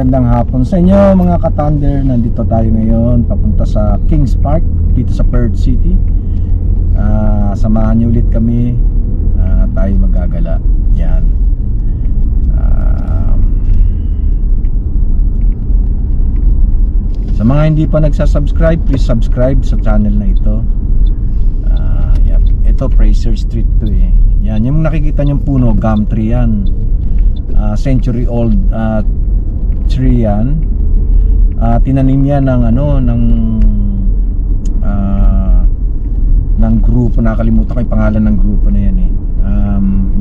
magandang hapon sa inyo mga ka-Thunder. Nandito tayo ngayon papunta sa Kings Park dito sa Perth City. Samahan niyo ulit kami. Tayo magagala. Yan. Sa mga hindi pa nagsasubscribe, please subscribe sa channel na ito. Ito Fraser Street to eh. Yan, yung nakikita niyong puno, gum tree yan. Century old tree yan. Tinanim yan ng ng grupo, nakalimutan ko yung pangalan ng grupo na yan eh.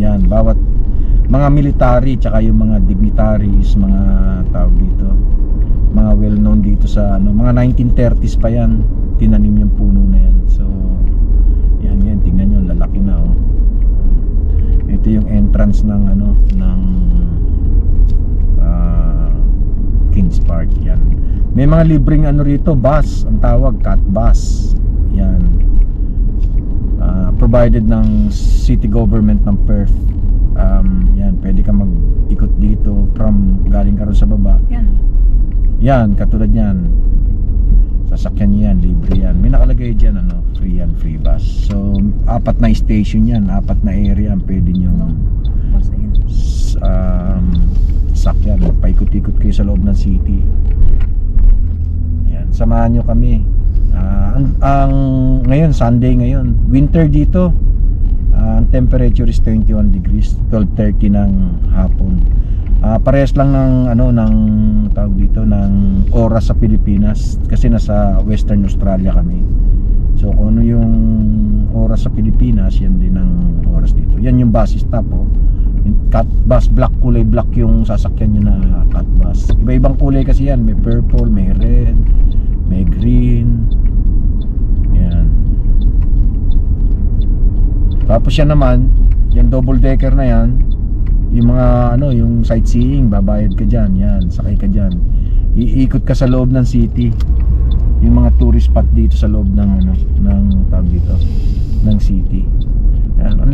Yan, bawat mga military tsaka yung mga dignitaries, mga tawag dito, mga well known dito sa mga 1930s pa yan, tinanim yung puno na yan. So yan, tingnan nyo, lalaki na oh. Ito yung entrance ng Kings Park. Yan, may mga libreng rito, bus ang tawag, cat bus. Yan, provided ng city government ng Perth. Yan, pwede ka mag-ikot dito from galing ka ron sa baba. Yan, katulad yan, sasakyan yan, libre yan. May nakalagay dyan free bus. So 4 na station yan, 4 na area ang pwede nyo sakyan. Paikot-ikot kayo sa loob ng city. Yan, samahan nyo kami. Ngayon, Sunday ngayon, winter dito. Ang temperature is 21 degrees, 12:30 ng hapon. Parehas lang ng tawag dito ng oras sa Pilipinas kasi nasa Western Australia kami. So kung ano yung oras sa Pilipinas, yan din ang oras dito. Yan yung bus stop oh. Cat bus, black, kulay black yung sasakyan nyo na cat bus. Iba-ibang kulay kasi yan, may purple, may red, may green. Yan. Tapos yan naman, yung double decker na yan, yung mga yung sightseeing, babayad ka dyan. Yan, sakay ka dyan, iikot ka sa loob ng city. Yung mga tourist spot dito sa loob ng tawag dito ng city. Yan, ang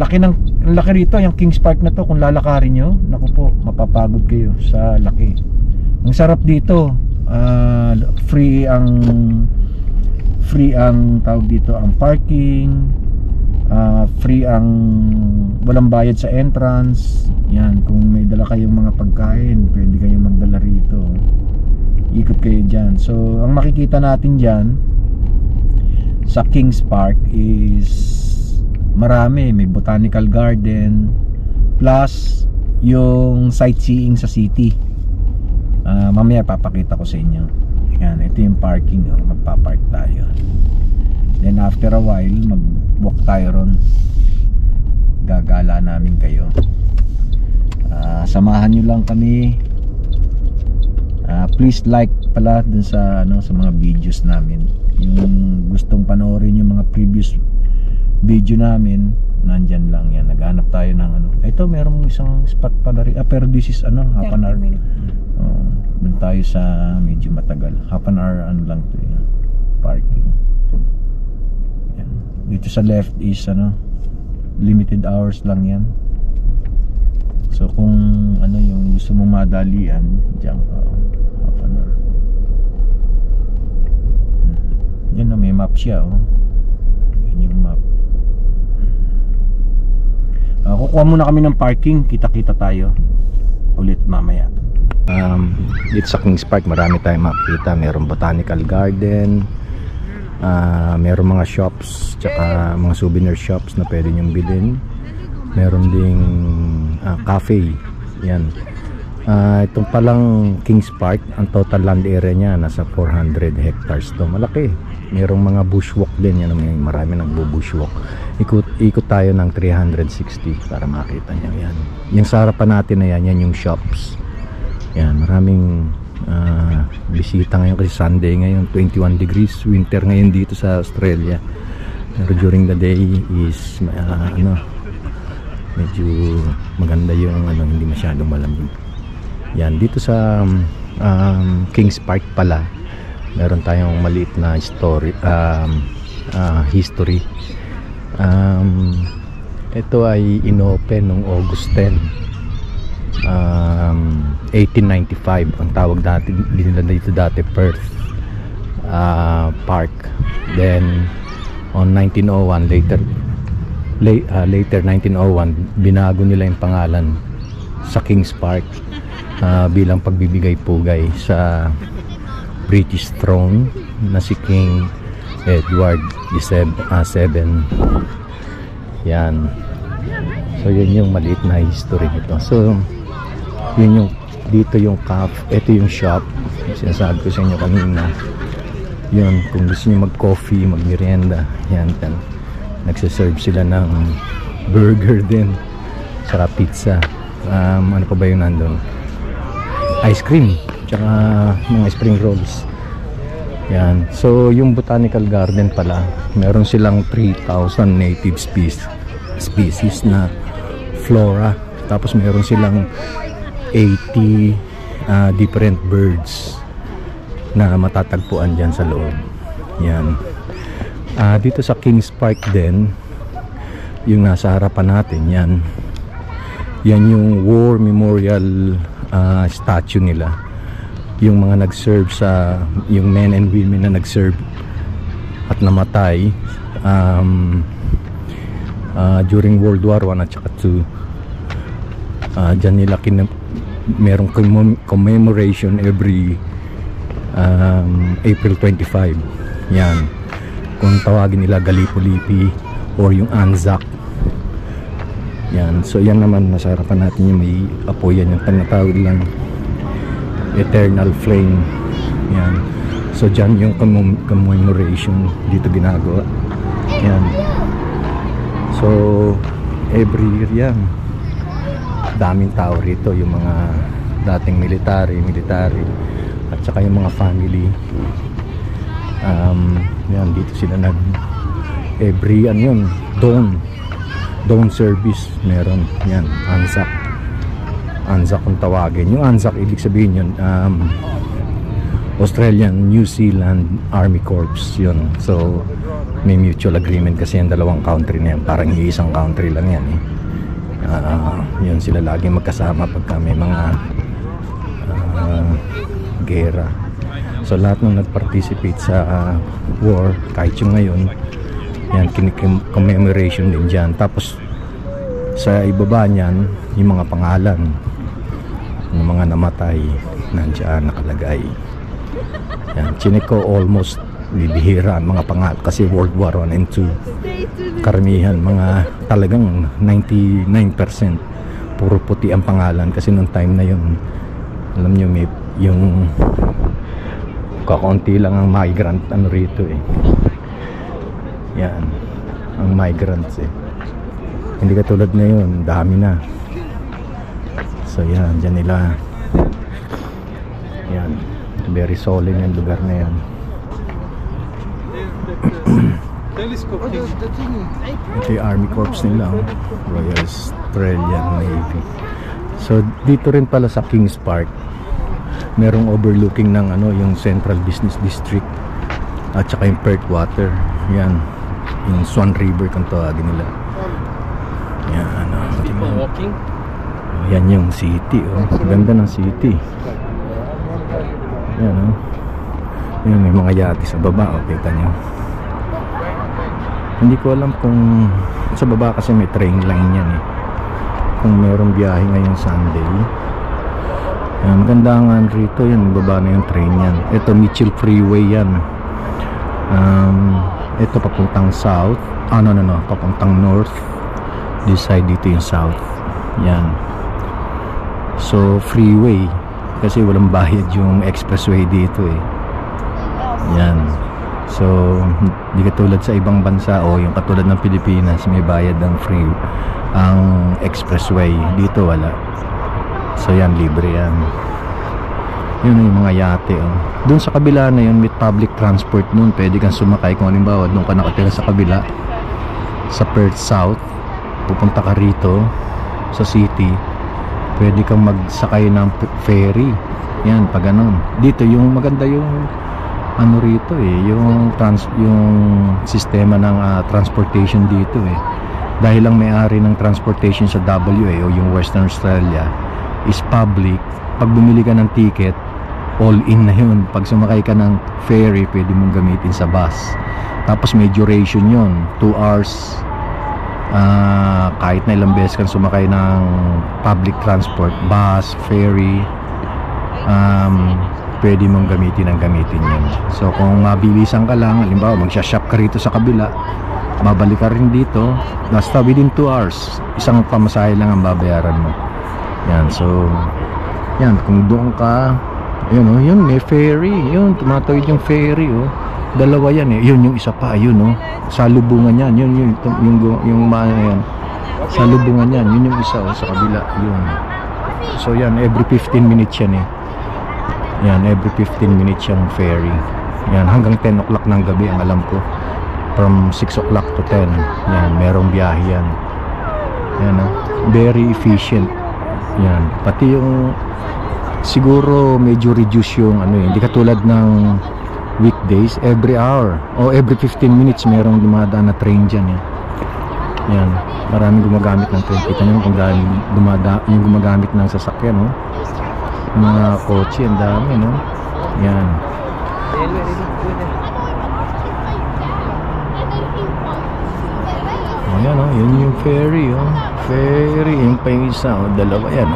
laki rito, yung Kings Park na to. Kung lalakarin nyo, naku po, mapapagod kayo sa laki. Ang sarap dito. Free ang tawag dito, ang parking. Free ang walang bayad sa entrance. Yan, kung may dala kayong mga pagkain, pwede kayong magdala rito. Ikot kayo dyan. So ang makikita natin dyan sa Kings Park is marami. May botanical garden plus yung sightseeing sa city. Mamaya papakita ko sa inyo. Yan, ito yung parking oh. Magpapark tayo. Then after a while, mag-walk tayo ron. Gagala namin kayo. Samahan nyo lang kami. Please like pala dun sa mga videos namin. Yung gustong panoorin yung mga previous video namin, nandyan lang yan. Naghanap tayo ng ito, merong isang spot pala rin. Pero this is half an hour. Dun tayo sa medyo matagal. Half an hour lang to yun. Parking. Yan. Dito sa left is limited hours lang yan. So kung yung gusto mong madalian, diyan ka. Half an hour. Yan may map siya oh. Yan yung map. Kukuha muna kami ng parking. Kita-kita tayo ulit mamaya. Dito sa Kings Park marami tayong makikita. Merong botanical garden, merong mga shops, tsaka mga souvenir shops na pwede nyong bilhin. Meron ding cafe. Yan. Itong palang Kings Park, ang total land area niya nasa 400 hectares to. Malaki. Merong mga bushwalk din yan, marami nagbo-bushwalk. Ikot tayo ng 360 para makita niyo yan. Yung sa harapan natin na yan yung shops. Yan, maraming bisita ngayon kasi Sunday ngayon, 21 degrees, winter ngayon dito sa Australia. Pero during the day is medyo maganda yung hindi masyadong malamig. Yan, dito sa Kings Park pala meron tayong maliit na history. Ito ay inopen noong August 10. 1895 ang tawag nila dito dati, Perth Park. Then on 1901 later 1901 binago nila yung pangalan sa King's Park bilang pagbibigay pugay sa British throne na si King Edward VII. Yan. So yun yung maliit na history nito. So yun yung dito yung ito yung shop, sinasabi ko sa inyo kanina. Yun, kung gusto niyo mag coffee, mag merienda, yan, nagsiserve sila ng burger din, saka pizza, ano pa ba yung nandun, ice cream, tsaka mga spring rolls. Yan. So yung botanical garden pala, meron silang 3,000 native species na flora, tapos meron silang 80 different birds na matatagpuan dyan sa loob. Yan. Dito sa King's Park din, yung nasa harapan natin, yan yung war memorial statue nila, yung mga nag-serve sa, yung men and women na nag-serve at namatay during World War I at saka II. Dyan nila merong commemoration every April 25. Yan, kung tawagin nila Gallipoli or yung Anzac. Yan. So yan naman, nasa harapan natin yung may apoy, yan yung tinatawag lang eternal flame. Yan. So dyan yung commemoration dito ginagawa. Yan. So every year yan, daming tao rito, yung mga dating military at saka yung mga family. Yan, dito sila every yun, dawn service meron. Yan, Anzac kung tawagin. Yung Anzac, ibig sabihin yun, Australian New Zealand Army Corps yun. So may mutual agreement kasi yung dalawang country na yan, parang iisang country lang yan eh. Yun, sila lagi magkasama pagka may mga gera. So lahat ng nag-participate sa war, kahit yung ngayon, yan, commemoration din dyan. Tapos sa ibaba niyan, yung mga pangalan ng mga namatay nandiyan nakalagay. Yan, chinek ko, almost bibihira ang mga pangalan kasi World War I and II, karamihan mga talagang 99% puro puti ang pangalan kasi nung time na yun, alam nyo, may yung kakaunti lang ang migrant rito eh. Yan, ang migrants eh, hindi katulad ngayon, dami na. So yan, dyan nila, yan, very solid yung lugar na yan. Ito yung Army Corps nila, Royal Australian Navy. So dito rin pala sa King's Park, merong overlooking ng yung Central Business District at saka yung Perth Water. Yan, yung Swan River kung tawagin nila. Yan, people walking. Yan yung city, ganda ng city. Yan, yan, may mga yate sa baba, kita nyo. Hindi ko alam kung sa baba kasi may train line yan eh, kung merong biyahe ngayong Sunday. Yan, maganda nga rito, yan, baba na yung train yan. Ito Mitchell Freeway yan. Ito papuntang south, no, papuntang north. This side dito yung south. Yan. So freeway kasi walang bayad yung expressway dito eh. Yan. So di katulad sa ibang bansa o yung katulad ng Pilipinas, may bayad ng free ang expressway. Dito wala. So yan, libre yan. Yun yung mga yate Doon sa kabila na yun, may public transport nun, pwede kang sumakay. Kung halimbawa doon ka nakatira sa kabila sa Perth South, pupunta ka rito sa city, pwede kang magsakay ng ferry. Yan, pag ganun. Dito yung maganda yung rito eh, yung sistema ng transportation dito eh. Dahil lang may-ari ng transportation sa WA o yung Western Australia, is public. Pag bumili ka ng ticket, all in na yun. Pag sumakay ka ng ferry, pwede mong gamitin sa bus. Tapos may duration yun, 2 hours. Kahit na ilang beses kang sumakay ng public transport, bus, ferry, pwede mong gamitin yun. So kung mabilisan ka lang, halimbawa magsha-shop ka rito sa kabila, babalik ka rin dito, basta within 2 hours, isang pamasahe lang ang babayaran mo. Yan, so yan, kung doon ka, yun, yun, may ferry, yun, tumatawid yung ferry, dalawa yan yun yung isa pa, yun, salubungan yan, yun, yung yan, salubungan yan, yun yung isa, sa kabila, yun. So yan, every 15 minutes yan yan, every 15 minutes yung ferry. Yan, hanggang 10 o'clock ng gabi ang alam ko, from 6 o'clock to 10, yan, merong biyahe yan. Yan, very efficient. Yan, pati yung siguro medyo reduce yung hindi katulad ng weekdays, every hour o every 15 minutes merong dumadaan na train dyan. Yan, maraming gumagamit ng train. Kita nyo kung dahil yung gumagamit ng sasakyan, mga kotse, ang dami, yan. Ayan, yun yung ferry, ferry, yung pa yung isa, dalawa yan,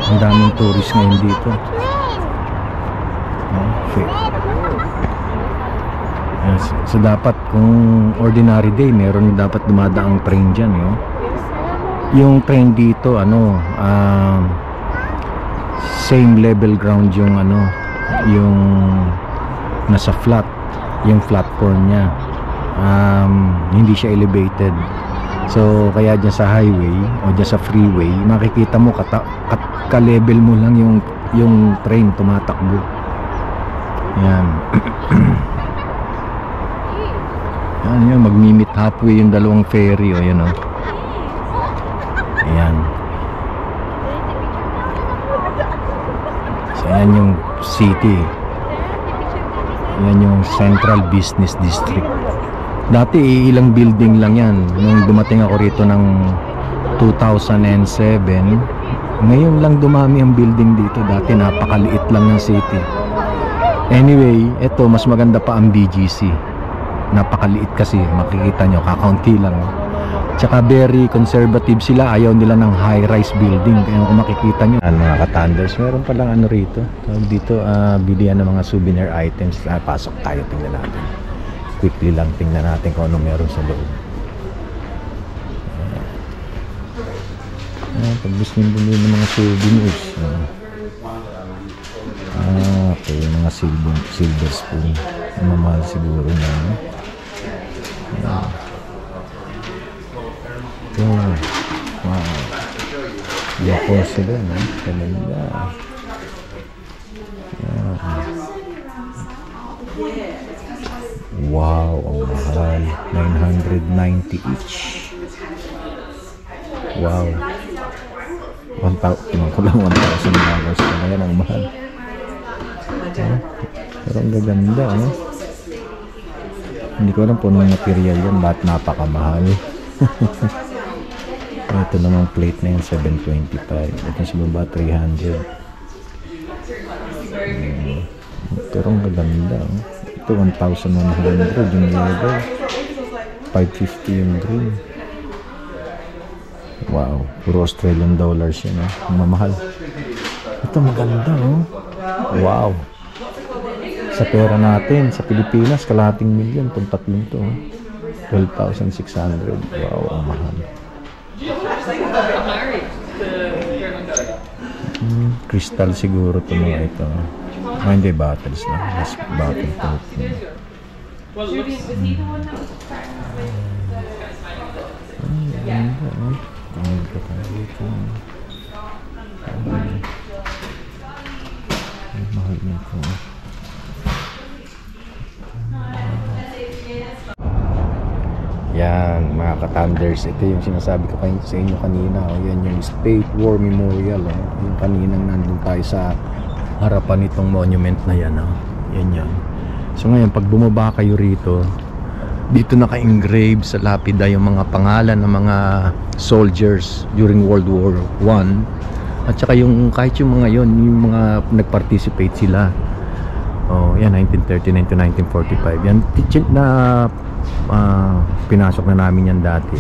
ang daming tourist ngayon dito. So dapat kung ordinary day, meron dapat dumadaang train dyan, yung train dito, same level ground yung yung nasa flat, yung platform niya. Hindi siya elevated. So kaya dyan sa highway o dyan sa freeway, makikita mo ka-level mo lang yung train tumatakbo. Yan. Yan, magmi-meet halfway yung dalawang ferry, yan, ayan. So yan yung city, yan yung Central Business District. Dati ilang building lang yan nung dumating ako rito ng 2007. Ngayon lang dumami ang building dito. Dati napakaliit lang ng city. Anyway, eto mas maganda pa ang BGC. Napakaliit kasi, makikita nyo, kakaunti lang. Tsaka very conservative sila, ayaw nila ng high-rise building. Kaya kung makikita nyo, mga ka-Thunders, meron palang rito. Dito, bilihan ng mga souvenir items. Pasok tayo, tingnan natin. Quickly lang, tingnan natin kung ano meron sa loob. Pag gusto nyo bumili ng mga souvenirs, okay, mga silver spoon. Mamahal siguro na. Ito, wow, lako sila, kanila. Wow, ang mahal, 990 each. Wow, 1,000 ko lang, $1,000 na yan ang mahal. Pero ang gaganda, hindi ko alam po anong material yan, ba't napakamahal. Ito namang plate na yun, 725. Ito sa baba, 300. Pero ang gaganda, ito 1,100 yung leather, 550 yung green. Wow, puro Australian dollars yun, mamahal. Ito maganda, wow. Sa pera natin, sa Pilipinas, kalahating milyon, itong tatlong to, 12,600. Wow, ang mahal. Crystal siguro ito mga ito. Hindi, bottles na. Mas bottle to. Mahal na ito. Yan, mga ka-Thunders, ito yung sinasabi ko sa inyo kanina, yan yung State War Memorial, yung kaninang nandun tayo sa harapan itong monument na yan, yan yan. So ngayon, pag bumaba kayo rito, Dito naka-engrave sa lapida yung mga pangalan ng mga soldiers during World War I. At saka yung kahit yung mga yon, yung mga nag-participate sila. Oh, yan 1939 to 1945. Yan na pinasok na namin yan dati.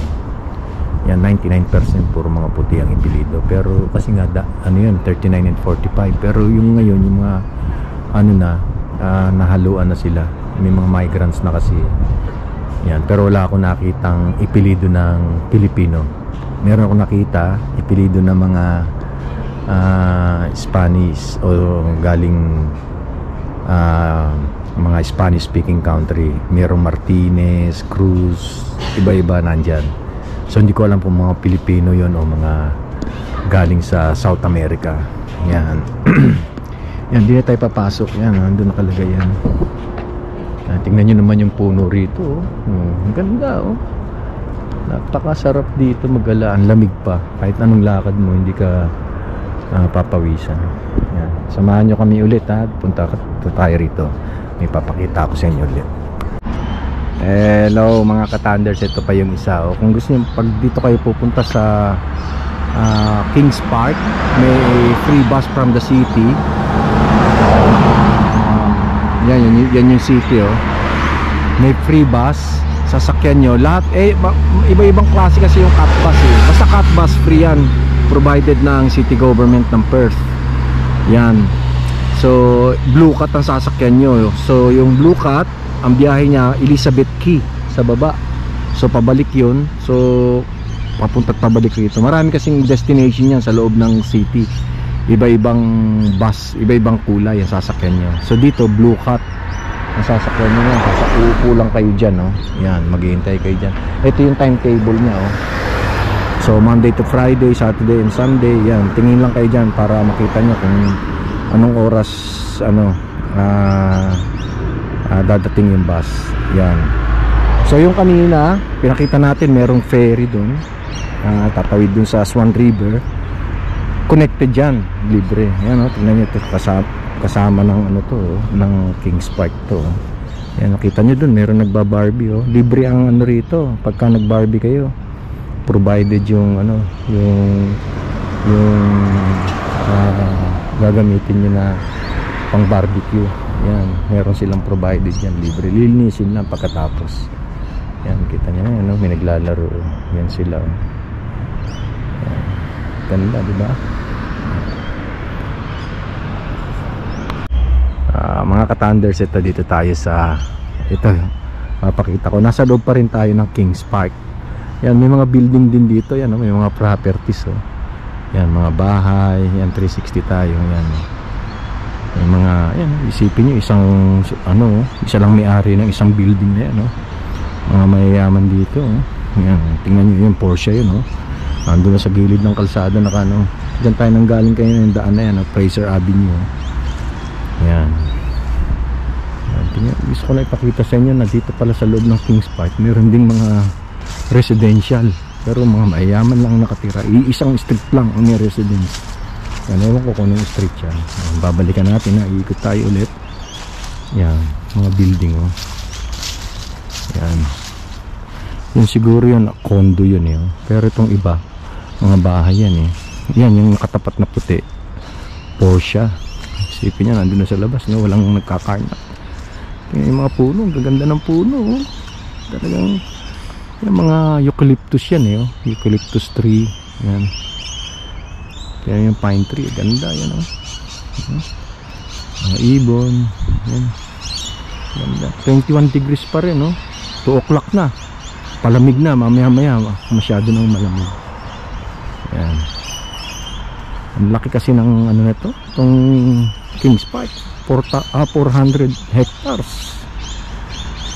Yan 99% puro mga puti ang ipilido. Pero kasi nga ano yun 39 and 45. Pero yung ngayon yung mga ano na nahaluan na sila. May mga migrants na kasi. Yan, pero wala akong nakitang ipilido ng Pilipino. Meron akong nakita ipilido ng mga Spanish o galing mga Spanish speaking country. Merong Martinez, Cruz, iba-iba nandyan. So hindi ko alam kung mga Pilipino yon o mga galing sa South America. Yan. Yan, di na tayo papasok. Yan, doon nakalagay yan. Tingnan nyo naman yung puno rito. Ang ganda, oh. Napakasarap dito mag-ala. Ang lamig pa. Kahit anong lakad mo, hindi ka papawisan. Yan. Samahan nyo kami ulit, ha. Punta tayo rito. May papakita ako sa inyo ulit. Hello mga ka-Thunders. Ito pa yung isa, oh. Kung gusto nyo, pag dito kayo pupunta sa Kings Park, may free bus from the city. Yan yung city, oh. May free bus, sasakyan nyo lahat, iba-ibang klase kasi yung cat bus, eh. Basta cat bus free yan, provided ng city government ng Perth. Yan. So Blue Cat ang sasakyan nyo. So yung Blue Cat, ang biyahe niya Elizabeth Quay sa baba. So pabalik yun. So papunta at pabalik rito. Marami kasing destination yan sa loob ng city. Iba-ibang bus, iba-ibang kulay ang sasakyan nyo. So dito Blue Cat ang sasakyan nyo yan. Uupo lang kayo dyan, oh. Yan, maghihintay kayo dyan. Ito yung timetable niya, oh. So Monday to Friday, Saturday and Sunday. Yan, tingin lang kayo dyan para makita nyo kung anong oras dadating yung bus. Yan. So yung kanina pinakita natin, merong ferry dun, tatawid dun sa Swan River. Connected dyan, libre. Yan, oh, tingnan nyo ito, kasama ng ano to, oh, ng Kings Park to, oh. Yan, nakita nyo dun, meron nagba-barbie, oh. Libre ang ano rito pagka nag-barbie kayo, provided yung ano, yung gagamitin nyo na pang barbecue. Yan, meron silang provided yan, libre. Lilinisin lang pagkatapos. Yan, kita nyo yan, no? May naglalaro. Yan sila, oh. Yan. Ganda, diba? Mga ka-Thunders, ito dito tayo sa ito, papakita ko. Nasa loob pa rin tayo ng Kings Park. Yan, may mga building din dito. Yan, no? May mga properties, oh. Yan, mga bahay. Yan, 360 tayo. Yan, yung mga, yan, isipin nyo, isang ano, isa lang may-ari ng isang building na yan, no? Mga mayayaman dito, oh. Yan, tingnan nyo yung Porsche yun, no? Ando na sa gilid ng kalsada, naka, ano, dyan tayo nang galing kayo ng daan na yan, no? Fraser Avenue, oh. Yan. Yan, gusto ko na ipakita sa inyo na dito pala sa loob ng Kings Park meron ding mga residential, pero mga mayayaman lang nakatira. Iisang street lang ang may residence. Yan, ewan ko kung anong street yan. Babalikan natin, iikot tayo ulit. Yan, mga building, oh. Yan. Yun siguro yun, condo yun, eh, oh. Pero itong iba, mga bahay yan, eh. Yan, yung nakatapat na puti, Porsche. Isipin niya, nandun na sa labas, no? Walang nagkakarna. Tingnan yung mga puno, ang gaganda ng puno, oh. Talagang yung mga eucalyptus yan, eh, oh. Eucalyptus tree. Yan. Kaya yung pine tree, ganda yan, oh. Mga ibon. Yan. Ganda. 21 degrees pa rin, oh. 2 o'clock na. Palamig na, mamaya-maya. Masyado nang malamig. Yan. Ang laki kasi ng ano na to, itong Kings Park. 400 hectares.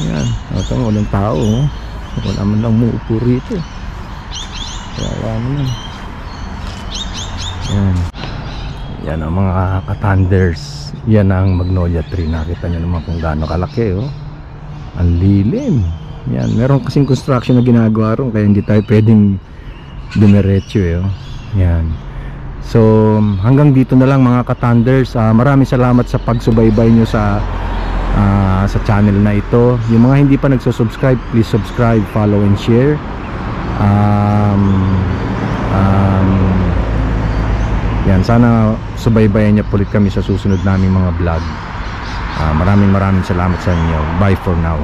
Yan. Ito, walang tao, oh. Wala man lang muupo rito. Kaya naman. Yan. Yan ang mga ka-Thunders. Yan ang magnolia tree. Nakita nyo naman kung gaano kalaki, oh. Ang lilim. Yan. Meron kasing construction na ginagawa ron, kaya hindi tayo pwedeng dumiretso, eh, oh. Yan. So hanggang dito na lang mga ka-Thunders. Maraming salamat sa pagsubaybay nyo sa sa channel na ito. Yung mga hindi pa nagsusubscribe, please subscribe, follow and share. Yan, sana subaybayan niyo ulit kami sa susunod naming mga vlog. Maraming salamat sa inyo. Bye for now.